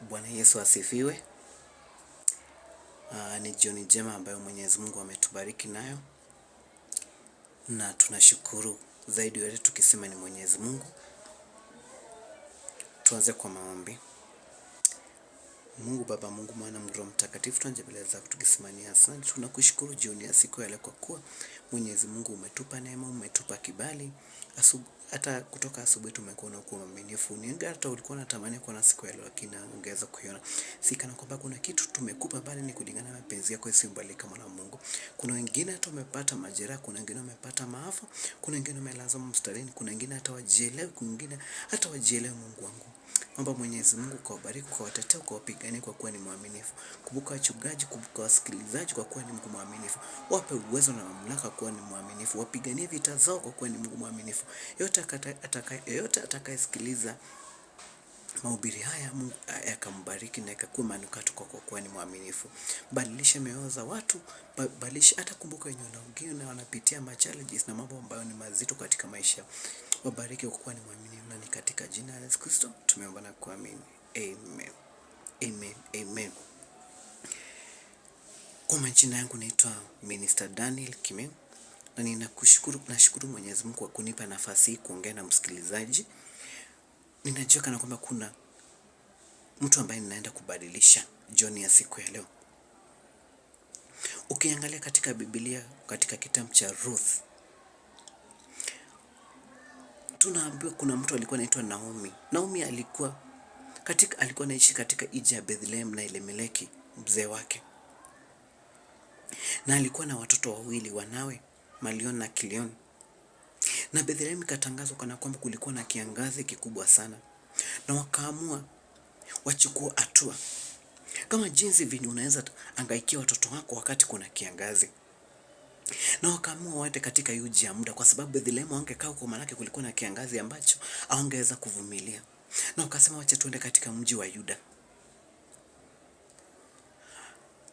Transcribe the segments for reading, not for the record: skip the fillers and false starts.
Bwana Yesu asifiwe. Ni jioni njema ambayo Mwenyezi Mungu ametubariki nayo, na tunashukuru zaidi yote tukisema ni Mwenyezi Mungu. Tuanze kwa maombi. Mungu Baba, Mungu Mwana, Mungu Roho Mtakatifu, tuanje mbele zako tukisema ni asante. Tunakushukuru jioni ya siku ya leo kwa kuwa Mwenyezi Mungu umetupa neema, umetupa kibali. Hata kutoka asubuhi tumekuwa na uaminifu. Ni hata ulikuwa unatamani kuwa na siku ya leo, lakini ungeweza kuiona. Si kana kwamba kuna kitu tumekupa, bali ni kulingana na mapenzi yako isiyobalika, Mwana wa Mungu. Kuna wengine hata wamepata majeraha, kuna wengine wamepata maafa, kuna wengine wamelazwa mstarini, kuna wengine hata wajielewi, kuna wengine hata wajielewi. Mungu wangu, naomba Mwenyezi Mungu kuwabariki, kuwatetea, kuwapigania kwa kuwa ni mwaminifu. Kumbuka wachungaji, kumbuka wasikilizaji kwa kuwa ni Mungu mwaminifu. Wape uwezo na mamlaka kuwa ni mwaminifu. Wapiganie vita zao kwa kuwa ni Mungu mwaminifu. Yote atakayesikiliza mahubiri haya, Mungu akambariki na ikakuwa manukato kwa kuwa ni mwaminifu. Badilisha mioyo za watu, badilisha hata kumbuka wenye wanaongea na wanapitia challenges na mambo ambayo ni mazito katika maisha. Wabariki kwa kuwa ni mwaminifu, na ni katika jina la Yesu Kristo tumeomba na kuamini. Amen. Amen. Amen. Kwa majina yangu naitwa Minister Daniel Kimeu, na nashukuru Mwenyezi Mungu kwa kunipa nafasi hii kuongea na msikilizaji. Ninajua kana kwamba kuna mtu ambaye ninaenda kubadilisha jioni ya siku ya leo. Ukiangalia katika Biblia, katika kitabu cha Ruth, tunaambiwa kuna mtu alikuwa anaitwa Naomi. Naomi alikuwa anaishi katika nchi ya Bethlehem na Elimeleki mzee wake. Na alikuwa na watoto wawili, wanawe Malion na Kilion. Na Bethlehem ikatangazwa kana kwamba kulikuwa na kiangazi kikubwa sana. Na wakaamua wachukue hatua. Kama jinsi vile unaweza angaikia watoto wako wakati kuna kiangazi. Na wakaamua waende katika mji ya muda, kwa sababu Bethlehem wangekaa huko, maana kulikuwa na kiangazi ambacho hawangeweza kuvumilia. Na wakasema wacha tuende katika mji wa Yuda.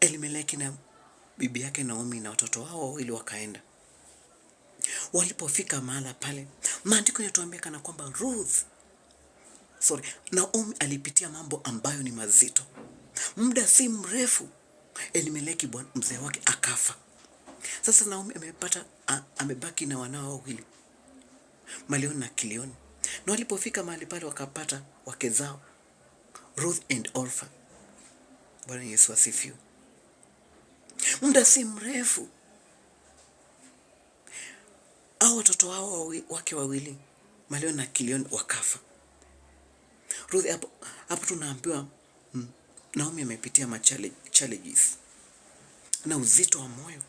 Elimeleki na bibi yake Naomi na watoto wao wawili wakaenda. Walipofika mahala pale, maandiko yanatuambia kana kwamba Naomi alipitia mambo ambayo ni mazito. Muda si mrefu Elimeleki mzee wake akafa. Sasa Naomi amebaki na wanao wawili, Malion na Kilion. Na walipofika mahali pale wakapata wake zao Ruth and Orpha. Bwana Yesu asifiwe. Muda si mrefu hao watoto wao wake wawili, Malion na Kilion, wakafa. Ruth hapo tunaambiwa Naomi amepitia challenges na uzito wa moyo.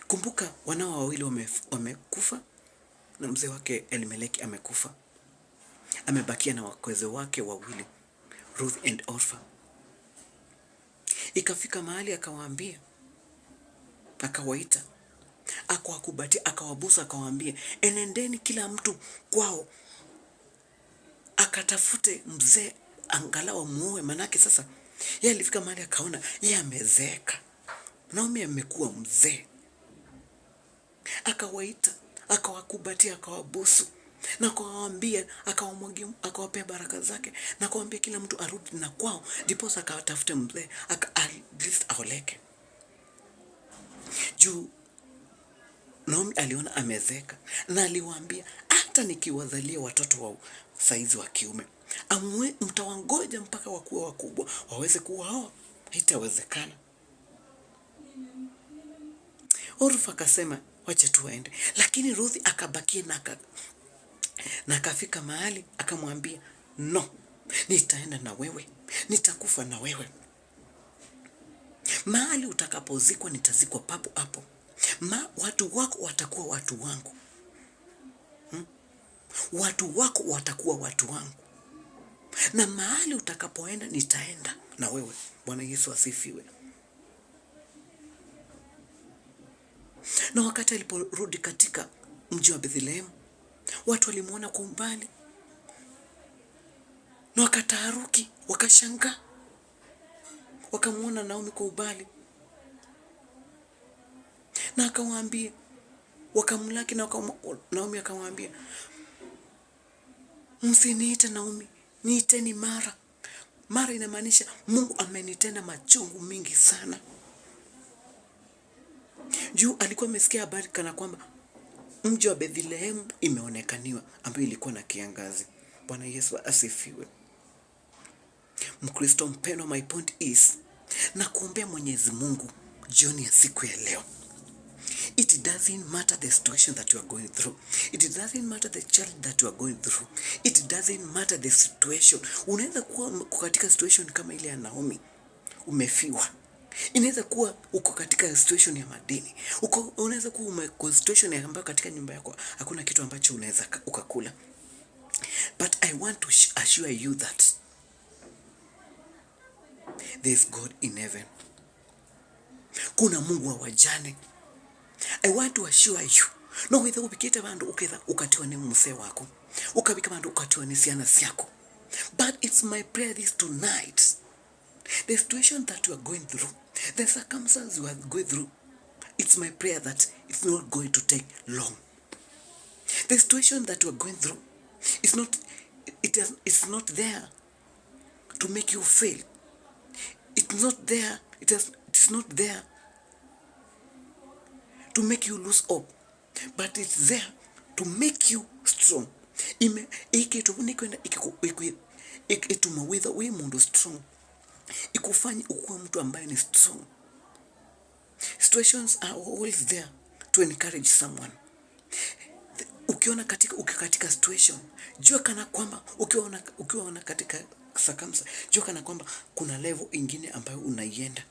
Kumbuka wanao wawili wamekufa, na mzee wake Elimeleki amekufa. Amebakia na wakweze wake wawili, Ruth and Orpha. Ikafika mahali akawaambia, akawaita, akawakubatia, akawabusa, akawaambia enendeni kila mtu kwao akatafute mzee angalau muoe. Manake sasa yeye alifika mahali akaona yeye amezeeka, Naomi amekuwa mzee. Akawaita, akawakubatia, akawabusu na akawaambia, akawapea baraka zake, na akawaambia kila mtu arudi na kwao, ndipo akatafute mzee at least aoleke. Juu Naomi aliona amezeeka, na aliwaambia hata nikiwazalia watoto wa saizi wa kiume, mtawangoja mpaka wakuwa wakubwa waweze kuwaoa? Haitawezekana. Orpha akasema wacha tuende, lakini Ruth akabakia na akafika mahali akamwambia, no, nitaenda na wewe, nitakufa na wewe. Mahali utakapozikwa nitazikwa papo hapo. Watu wako watakuwa watu wangu. Watu wako watakuwa watu wangu. Na mahali utakapoenda nitaenda na wewe. Bwana Yesu asifiwe. Na wakati aliporudi katika mji wa Bethlehem, watu walimuona kwa umbali na wakataharuki, wakashangaa. Wakamuona Naomi kwa umbali na akawaambia, wakamlaki, na Naomi akamwambia, msiniite Naomi, niiteni Mara, Mara inamaanisha Mungu amenitenda machungu mingi sana. Juu alikuwa amesikia habari kana kwamba mji wa Bethlehem imeonekaniwa, ambayo ilikuwa na kiangazi. Bwana Yesu asifiwe. Mkristo mpendwa, my point is, na kuombea Mwenyezi Mungu jioni ya siku ya leo. It doesn't matter the situation that you are going through. It doesn't matter the challenge that you are going through. It doesn't matter the situation. Unaweza kuwa katika situation kama ile ya Naomi, umefiwa. Inaweza kuwa uko katika situation ya madeni. Unaweza kuwa uko situation ya ambayo katika nyumba yako hakuna kitu ambacho unaweza ukakula. But I want to assure you that there is God in heaven. Kuna Mungu wa wajane. I want to assure you. No whether ubikita bandu uketha ukatiwa ni mse wako. Ukabika bandu ukatiwa ni siana siyako. But it's my prayer this tonight. The situation that you are going through, the circumstances you are going through, it's my prayer that it's not going to take long. The situation that you are going through, it's not there to make you fail. It's not there. It's not there to make you lose hope, but it's there to make you strong. Itumawitha we mundu strong. Ikufanya ukuwa mtu ambaye ni strong. Situations are always there to encourage someone. Ukiona katika situation, jua kana kwamba ukiona katika circumstance, jua kana kwamba kuna level ingine ambayo unaienda.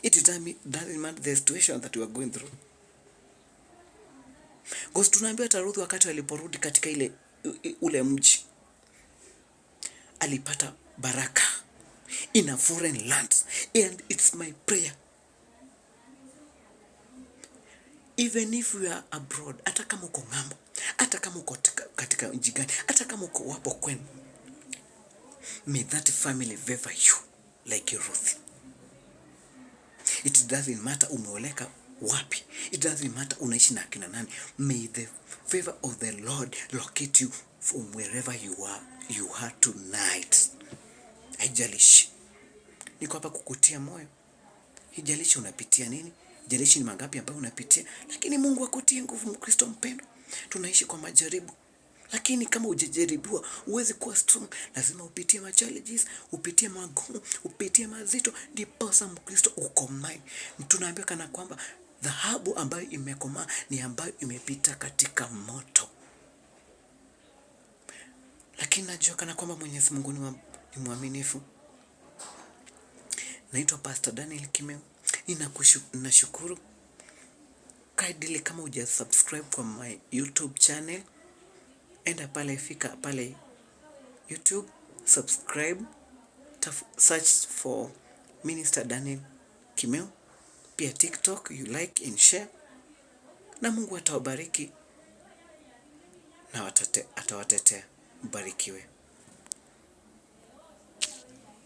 It doesn't matter the situation that you are going through. Because tunaambiwa Ruth wakati aliporudi katika ule mji, alipata baraka in a foreign land. And it's my prayer, even if we are abroad, hata kama uko ngambo, hata kama uko katika mji gani, hata kama uko wapo kwenu, may that family favor you like Ruth. It doesn't matter umeoleka wapi. It doesn't matter unaishi na kina nani. May the favor of the Lord locate you from wherever you are tonight. Haijalishi. Niko hapa kukutia moyo. Haijalishi unapitia nini. Haijalishi ni mangapi ambayo unapitia. Lakini Mungu akutie nguvu, Mkristo mpendwa. Tunaishi kwa majaribu. Lakini kama hujajaribiwa, uweze kuwa strong, lazima upitie ma challenges, upitie magumu, upitie mazito, ndiposa Mkristo ukomae. Tunaambiwa kana kwamba dhahabu ambayo imekomaa ni ambayo imepita katika moto. Lakini najua kana kwamba Mwenyezi Mungu ni mwaminifu. Naitwa Pastor Daniel Kimeu. Ninashukuru. Kindly kama hujasubscribe kwa my YouTube channel, enda pale, fika pale YouTube, subscribe, search for Minister Daniel Kimeu. Pia TikTok, you like and share. Na Mungu atawabariki na atawatetea. Mbarikiwe.